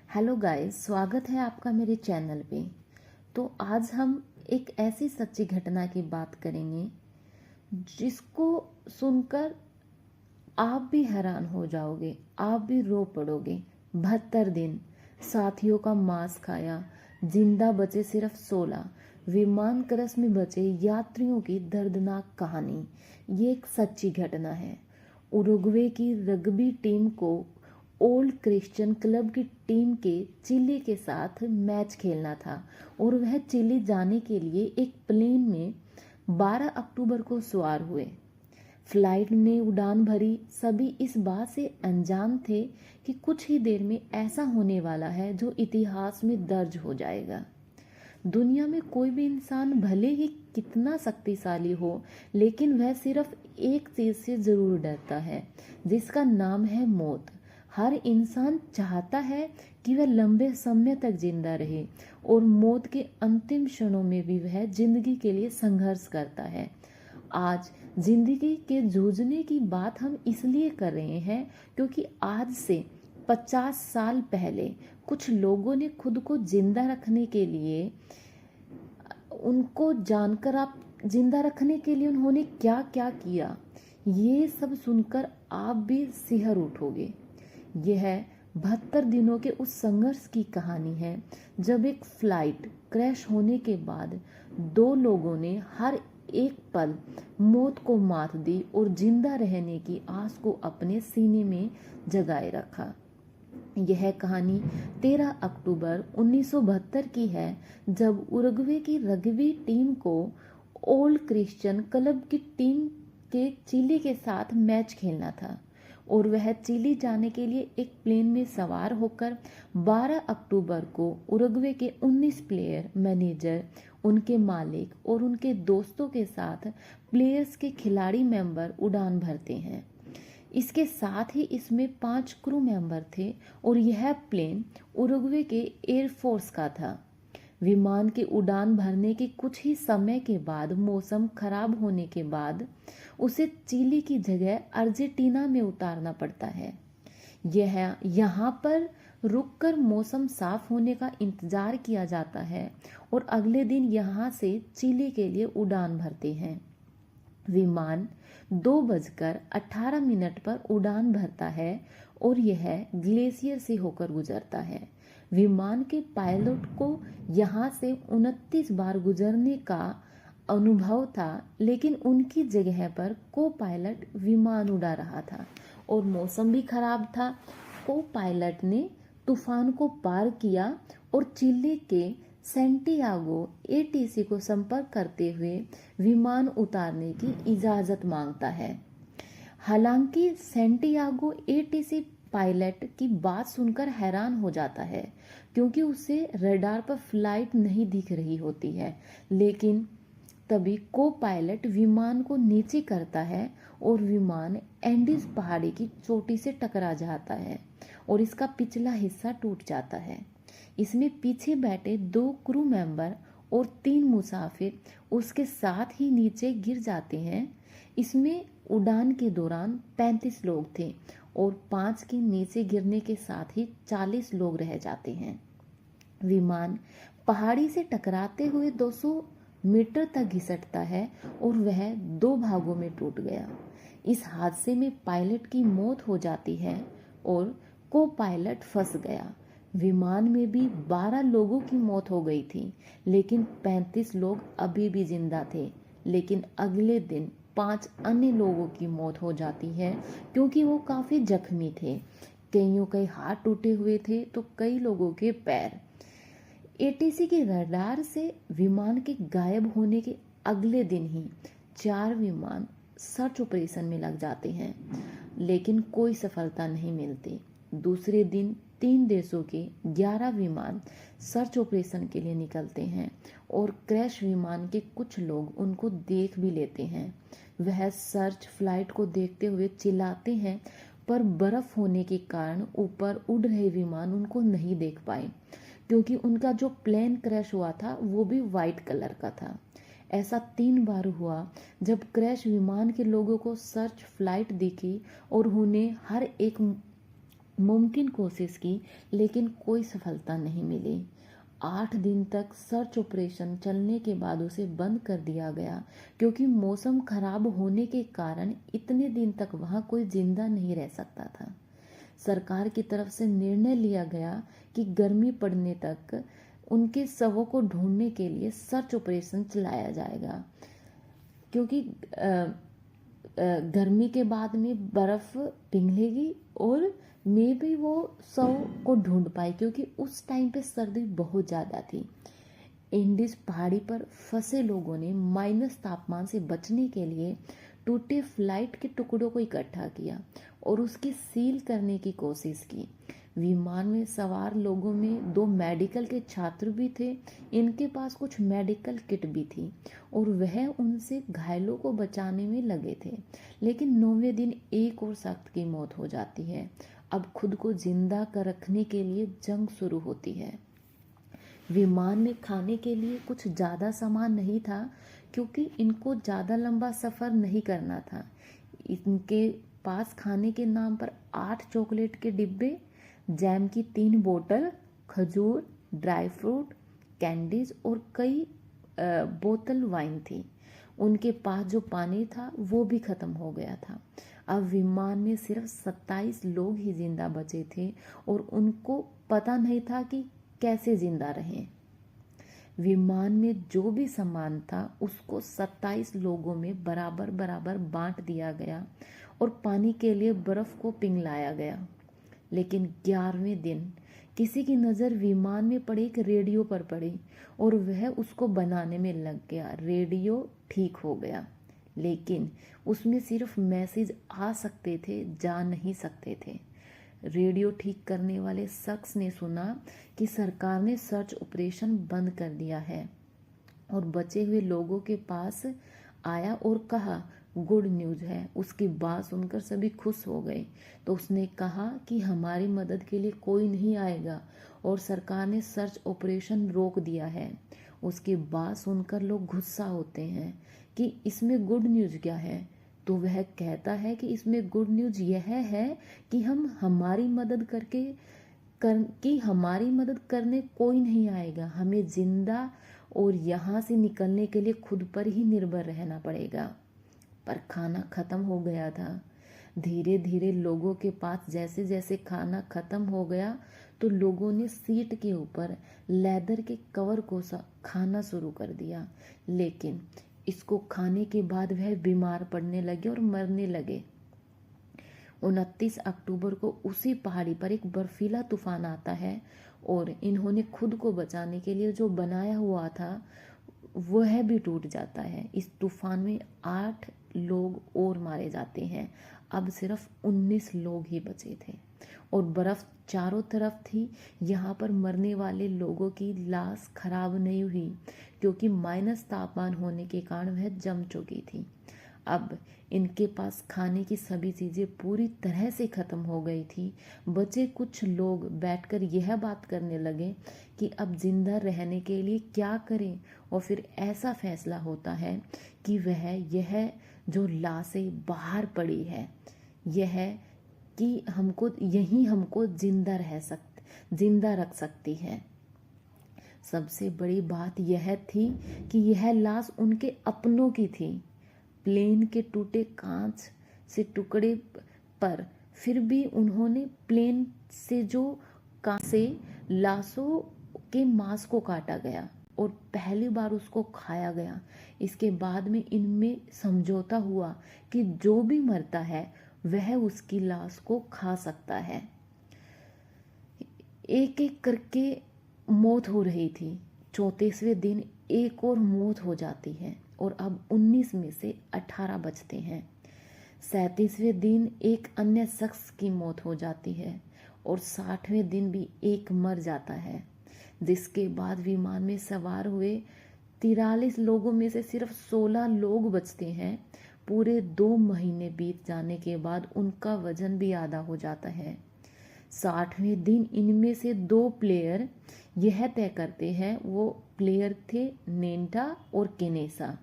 Hello guys, स्वागत है आपका मेरे चैनल पे। तो आज हम एक ऐसी सच्ची घटना की बात करेंगे जिसको सुनकर आप भी हैरान हो जाओगे, आप भी रो पड़ोगे। 72 दिन साथियों का मांस खाया, जिंदा बचे सिर्फ 16, विमान क्रश में बचे यात्रियों की दर्दनाक कहानी। ये एक सच्ची घटना है। उरुग्वे की रग्बी टीम को ओल्ड क्रिश्चियन क्लब की टीम के चिली के साथ मैच खेलना था और वह चिली जाने के लिए एक प्लेन में 12 अक्टूबर को सवार हुए। फ्लाइट ने उड़ान भरी। सभी इस बात से अनजान थे कि कुछ ही देर में ऐसा होने वाला है जो इतिहास में दर्ज हो जाएगा। दुनिया में कोई भी इंसान भले ही कितना शक्तिशाली हो, लेकिन वह सिर्फ एक चीज से जरूर डरता है, जिसका नाम है मौत। हर इंसान चाहता है कि वह लंबे समय तक जिंदा रहे और मौत के अंतिम क्षणों में भी वह जिंदगी के लिए संघर्ष करता है। आज जिंदगी के जूझने की बात हम इसलिए कर रहे हैं क्योंकि आज से 50 साल पहले कुछ लोगों ने खुद को जिंदा रखने के लिए, उनको जानकर आप जिंदा रखने के लिए उन्होंने क्या क्या किया, ये सब सुनकर आप भी सिहर उठोगे। यह 72 दिनों के उस संघर्ष की कहानी है जब एक फ्लाइट क्रैश होने के बाद दो लोगों ने हर एक पल मौत को मात दी और जिंदा रहने की आस को अपने सीने में जगाए रखा। यह कहानी 13 अक्टूबर 1972 की है, जब उरुग्वे की रग्बी टीम को ओल्ड क्रिश्चियन क्लब की टीम के चिली के साथ मैच खेलना था और वह चिली जाने के लिए एक प्लेन में सवार होकर 12 अक्टूबर को उरुग्वे के 19 प्लेयर, मैनेजर, उनके मालिक और उनके दोस्तों के साथ प्लेयर्स के खिलाड़ी मेंबर उड़ान भरते हैं। इसके साथ ही इसमें 5 क्रू मेंबर थे और यह प्लेन उरुग्वे के एयरफोर्स का था। विमान के उड़ान भरने के कुछ ही समय के बाद मौसम खराब होने के बाद उसे चिली की जगह अर्जेंटीना में उतारना पड़ता है। यहाँ पर रुककर मौसम साफ होने का इंतजार किया जाता है और अगले दिन यहाँ से चिली के लिए उड़ान भरते हैं। विमान 2:18 पर उड़ान भरता है और यह ग्लेशियर से होकर गुजरता है। विमान के पायलट को यहाँ से 29 बार गुजरने का अनुभव था, लेकिन उनकी जगह पर को पायलट विमान उड़ा रहा था और मौसम भी खराब था। को पायलट ने तूफान को पार किया और चिली के सैंटियागो एटीसी को संपर्क करते हुए विमान उतारने की इजाजत मांगता है। हालांकि सैंटियागो एटीसी पायलट की बात सुनकर हैरान हो जाता है क्योंकि उसे रडार पर फ्लाइट नहीं दिख रही होती है, लेकिन तभी को पायलट विमान को नीचे करता है और विमान एंडीज पहाड़ी की चोटी से टकरा जाता है और इसका पिछला हिस्सा टूट जाता है। इसमें पीछे बैठे 2 क्रू मेंबर और 3 मुसाफिर उसके साथ ही नीचे गिर जाते हैं। इसमें उड़ान के दौरान 35 लोग थे और 5 के नीचे गिरने के साथ ही 40 लोग रह जाते हैं। विमान पहाड़ी से टकराते हुए 200 मीटर तक घिसटता है और वह 2 भागों में टूट गया। इस हादसे में पायलट की मौत हो जाती है और को पायलट फंस गया। विमान में भी 12 लोगों की मौत हो गई थी, लेकिन 35 लोग अभी भी जिंदा थे। लेकिन अगले दिन 5 अन्य लोगों की मौत हो जाती है क्योंकि वो काफी जख्मी थे। कईयों के हाथ टूटे हुए थे तो कई लोगों के पैर। एटीसी के रडार से विमान के गायब होने के अगले दिन ही 4 विमान सर्च ऑपरेशन में लग जाते हैं, लेकिन कोई सफलता नहीं मिलती। दूसरे दिन 3 देशों के 11 विमान सर्च ऑपरेशन के लिए निकलते हैं और क्रैश विमान के कुछ लोग उनको देख भी लेते हैं। वह सर्च फ्लाइट को देखते हुए चिल्लाते हैं, पर बर्फ होने के कारण ऊपर उड़ रहे विमान उनको नहीं देख पाए क्योंकि उनका जो प्लेन क्रैश हुआ था वो भी वाइट कलर का था। ऐसा 3 बार हुआ जब क्रैश विमान के लोगों को सर्च फ्लाइट दिखी और उन्हें हर एक मुमकिन कोशिश की, लेकिन कोई सफलता नहीं मिली। 8 दिन तक सर्च ऑपरेशन चलने के बाद उसे बंद कर दिया गया, क्योंकि मौसम खराब होने के कारण इतने दिन तक वहां कोई जिंदा नहीं रह सकता था। सरकार की तरफ से निर्णय लिया गया कि गर्मी पड़ने तक उनके शवों को ढूंढने के लिए सर्च ऑपरेशन चलाया जाएगा, क्योंकि गर्मी के बाद में बर्फ पिघलेगी और मे भी वो शव को ढूंढ पाए, क्योंकि उस टाइम पे सर्दी बहुत ज़्यादा थी। एंडीज पहाड़ी पर फंसे लोगों ने माइनस तापमान से बचने के लिए टूटे फ्लाइट के टुकड़ों को इकट्ठा किया और उसकी सील करने की कोशिश की। विमान में सवार लोगों में 2 मेडिकल के छात्र भी थे। इनके पास कुछ मेडिकल किट भी थी और वह उनसे घायलों को बचाने में लगे थे। लेकिन 9वें दिन एक और शख्स की मौत हो जाती है। अब खुद को जिंदा कर रखने के लिए जंग शुरू होती है। विमान में खाने के लिए कुछ ज़्यादा सामान नहीं था, क्योंकि इनको ज़्यादा लंबा सफ़र नहीं करना था। इनके पास खाने के नाम पर 8 चॉकलेट के डिब्बे, जैम की 3 बोतल, खजूर, ड्राई फ्रूट, कैंडीज और कई बोतल वाइन थी। उनके पास जो पानी था वो भी खत्म हो गया था। अब विमान में सिर्फ 27 लोग ही जिंदा बचे थे और उनको पता नहीं था कि कैसे जिंदा रहें। विमान में जो भी सामान था उसको 27 लोगों में बराबर बराबर बांट दिया गया और पानी के लिए बर्फ को पिघलाया गया। लेकिन 11वें दिन किसी की नज़र विमान में पड़े एक रेडियो पर पड़ी और वह उसको बनाने में लग गया। रेडियो ठीक हो गया, लेकिन उसमें सिर्फ मैसेज आ सकते थे, जा नहीं सकते थे। रेडियो ठीक करने वाले शख्स ने सुना कि सरकार ने सर्च ऑपरेशन बंद कर दिया है और बचे हुए लोगों के पास आया और कहा, गुड न्यूज़ है। उसकी बात सुनकर सभी खुश हो गए। तो उसने कहा कि हमारी मदद के लिए कोई नहीं आएगा और सरकार ने सर्च ऑपरेशन रोक दिया है। उसकी बात सुनकर लोग गुस्सा होते हैं कि इसमें गुड न्यूज़ क्या है। तो वह कहता है कि इसमें गुड न्यूज़ यह है कि हमारी मदद करने कोई नहीं आएगा। हमें जिंदा और यहाँ से निकलने के लिए खुद पर ही निर्भर रहना पड़ेगा। पर खाना खत्म हो गया था। धीरे धीरे लोगों के पास जैसे जैसे खाना खत्म हो गया तो लोगों ने सीट के ऊपर लेदर के कवर को खाना शुरू कर दिया। लेकिन इसको खाने के बाद वह बीमार पड़ने लगे और मरने लगे। 29 अक्टूबर को उसी पहाड़ी पर एक बर्फीला तूफान आता है और इन्होंने खुद को बचाने के लिए जो बनाया हुआ था वह भी टूट जाता है। इस तूफान में 8 लोग और मारे जाते हैं। अब सिर्फ 19 लोग ही बचे थे और बर्फ चारों तरफ थी। यहाँ पर मरने वाले लोगों की लाश खराब नहीं हुई, क्योंकि माइनस तापमान होने के कारण वह जम चुकी थी। अब इनके पास खाने की सभी चीज़ें पूरी तरह से ख़त्म हो गई थी। बचे कुछ लोग बैठकर यह बात करने लगे कि अब जिंदा रहने के लिए क्या करें, और फिर ऐसा फैसला होता है कि यह जो लाशें बाहर पड़ी है यह कि हमको जिंदा रख सकती है। सबसे बड़ी बात यह थी कि यह लाश उनके अपनों की थी। प्लेन के टूटे कांच से टुकड़े पर फिर भी उन्होंने प्लेन से जो कांच से लाशों के मांस को काटा गया और पहली बार उसको खाया गया। इसके बाद में इनमें समझौता हुआ कि जो भी मरता है वह उसकी लाश को खा सकता है। एक एक करके मौत हो रही थी। 34वें दिन एक और मौत हो जाती है और अब 19 में से 18 बचते हैं। 37वें दिन एक अन्य शख्स की मौत हो जाती है और 60वें दिन भी एक मर जाता है, जिसके बाद विमान में सवार हुए 43 लोगों में से सिर्फ 16 लोग बचते हैं। पूरे 2 महीने बीत जाने के बाद उनका वजन भी आधा हो जाता है। 60वें दिन इनमें से 2 प्लेयर यह तय करते हैं, वो प्लेयर थे नेंटा और केनेसा।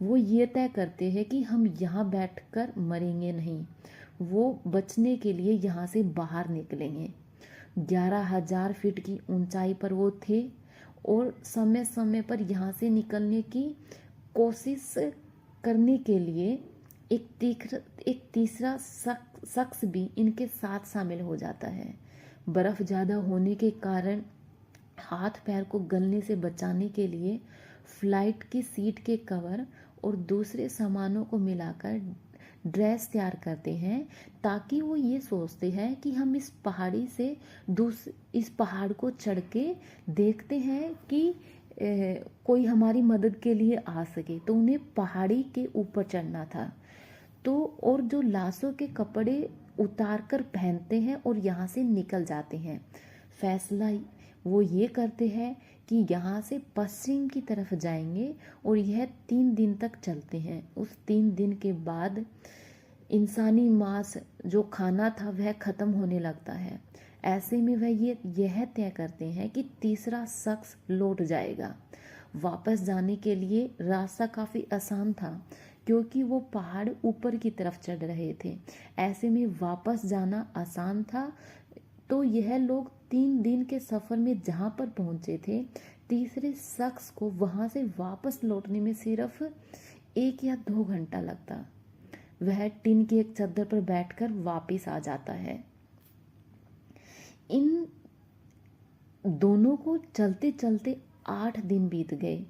वो ये तय करते हैं कि हम यहाँ बैठकर मरेंगे नहीं, वो बचने के लिए यहाँ से बाहर निकलेंगे। 11,000 फीट की ऊंचाई पर वो थे और समय समय पर यहाँ से निकलने की कोशिश करने के लिए एक तीसरा शख्स भी इनके साथ शामिल हो जाता है। बर्फ़ ज़्यादा होने के कारण हाथ पैर को गलने से बचाने के लिए फ्लाइट की सीट के कवर और दूसरे सामानों को मिलाकर ड्रेस तैयार करते हैं, ताकि वो ये सोचते हैं कि हम इस पहाड़ी से इस पहाड़ को चढ़ के देखते हैं कि कोई हमारी मदद के लिए आ सके। तो उन्हें पहाड़ी के ऊपर चढ़ना था। तो और जो लाशों के कपड़े उतार कर पहनते हैं और यहाँ से निकल जाते हैं। फैसला वो ये करते हैं कि यहाँ से पश्चिम की तरफ जाएंगे और यह 3 दिन तक चलते हैं। उस 3 दिन के बाद इंसानी मांस जो खाना था वह ख़त्म होने लगता है। ऐसे में वह यह तय करते हैं कि तीसरा शख्स लौट जाएगा। वापस जाने के लिए रास्ता काफ़ी आसान था, क्योंकि वो पहाड़ ऊपर की तरफ चढ़ रहे थे। ऐसे में वापस जाना आसान था। तो यह लोग 3 दिन के सफ़र में जहाँ पर पहुँचे थे, तीसरे शख्स को वहाँ से वापस लौटने में सिर्फ 1 या 2 घंटा लगता। वह टिन की एक चादर पर बैठकर वापस आ जाता है। इन दोनों को चलते चलते 8 दिन बीत गए।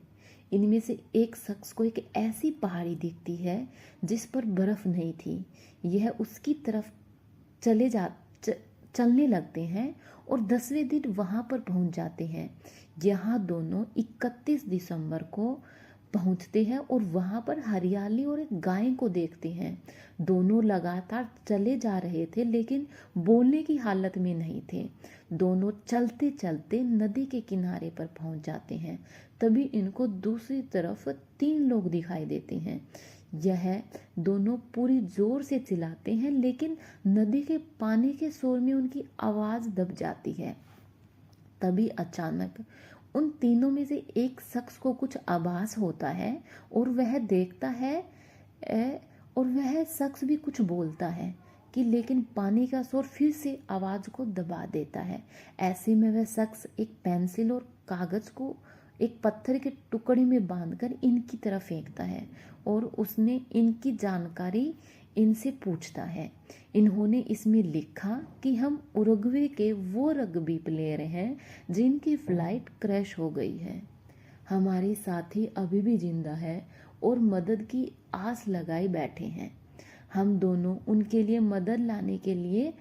इनमें से एक शख्स को एक ऐसी पहाड़ी दिखती है जिस पर बर्फ नहीं थी। यह उसकी तरफ चलने लगते हैं और 10वें दिन वहां पर पहुंच जाते हैं। यहाँ दोनों 31 दिसंबर को पहुंचते हैं और वहां पर हरियाली और एक गाय को देखते हैं। दोनों लगातार चले जा रहे थे, लेकिन बोलने की हालत में नहीं थे। दोनों चलते चलते नदी के किनारे पर पहुंच जाते हैं। तभी इनको दूसरी तरफ 3 लोग दिखाई देते हैं। यह दोनों पूरी जोर से चिल्लाते हैं, लेकिन नदी के पानी के शोर में उनकी आवाज़ दब जाती है। तभी अचानक उन तीनों में से एक शख्स को कुछ आभास होता है और वह देखता है और वह शख्स भी कुछ बोलता है कि लेकिन पानी का शोर फिर से आवाज़ को दबा देता है। ऐसे में वह शख्स एक पेंसिल और कागज़ को एक पत्थर के टुकड़े में बांधकर इनकी तरफ फेंकता है और उसने इनकी जानकारी इनसे पूछता है। इन्होंने इसमें लिखा कि हम उरुग्वे के वो रग्बी प्लेयर हैं जिनकी फ्लाइट क्रैश हो गई है। हमारे साथी अभी भी जिंदा है और मदद की आस लगाए बैठे हैं। हम दोनों उनके लिए मदद लाने के लिए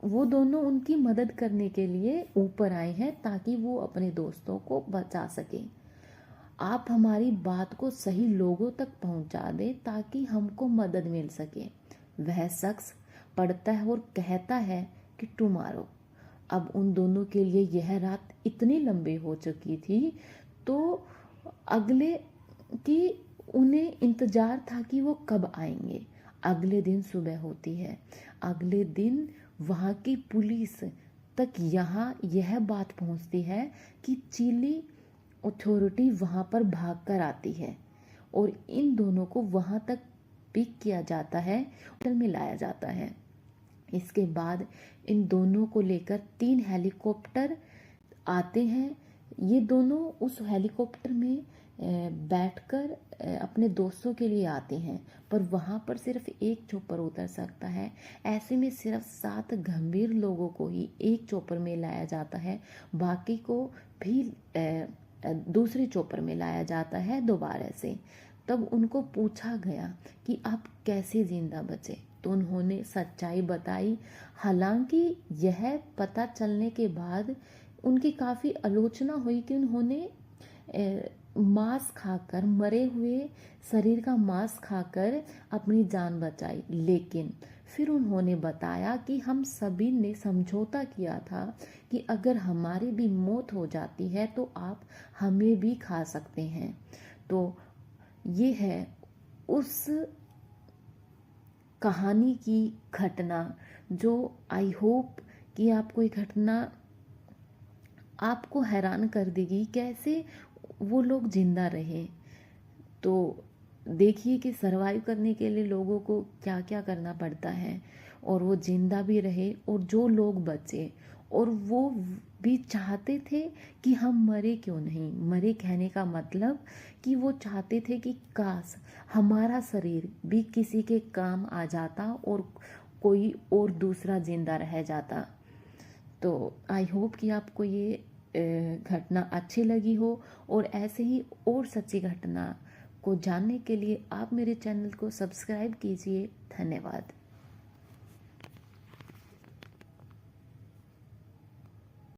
वो दोनों उनकी मदद करने के लिए ऊपर आए हैं, ताकि वो अपने दोस्तों को बचा सके। आप हमारी बात को सही लोगों तक पहुंचा दें ताकि हमको मदद मिल सके। वह शख्स पढ़ता है और कहता है कि टुमारो। अब उन दोनों के लिए यह रात इतनी लंबी हो चुकी थी तो अगले कि उन्हें इंतजार था कि वो कब आएंगे। अगले दिन सुबह होती है। अगले दिन वहाँ की पुलिस तक यहाँ यह बात पहुँचती है कि चिली अथॉरिटी वहाँ पर भागकर आती है और इन दोनों को वहाँ तक पिक किया जाता है, होटल में लाया जाता है। इसके बाद इन दोनों को लेकर 3 हेलीकॉप्टर आते हैं। ये दोनों उस हेलीकॉप्टर में बैठकर अपने दोस्तों के लिए आते हैं, पर वहाँ पर सिर्फ एक चॉपर उतर सकता है। ऐसे में सिर्फ 7 गंभीर लोगों को ही एक चॉपर में लाया जाता है, बाकी को भी दूसरे चॉपर में लाया जाता है दोबारा से। तब उनको पूछा गया कि आप कैसे जिंदा बचे, तो उन्होंने सच्चाई बताई। हालांकि यह पता चलने के बाद उनकी काफ़ी आलोचना हुई कि उन्होंने मांस खाकर, मरे हुए शरीर का मांस खाकर अपनी जान बचाई। लेकिन फिर उन्होंने बताया कि हम सभी ने समझौता किया था कि अगर हमारी भी मौत हो जाती है तो आप हमें भी खा सकते हैं। तो ये है उस कहानी की घटना, जो आई होप कि आपको ये घटना आपको हैरान कर देगी कैसे वो लोग जिंदा रहे। तो देखिए कि सरवाइव करने के लिए लोगों को क्या क्या करना पड़ता है, और वो जिंदा भी रहे और जो लोग बचे, और वो भी चाहते थे कि हम मरे क्यों नहीं। मरे कहने का मतलब कि वो चाहते थे कि काश हमारा शरीर भी किसी के काम आ जाता और कोई और दूसरा जिंदा रह जाता। तो आई होप कि आपको ये घटना अच्छी लगी हो, और ऐसे ही और सच्ची घटना को जानने के लिए आप मेरे चैनल को सब्सक्राइब कीजिए। धन्यवाद।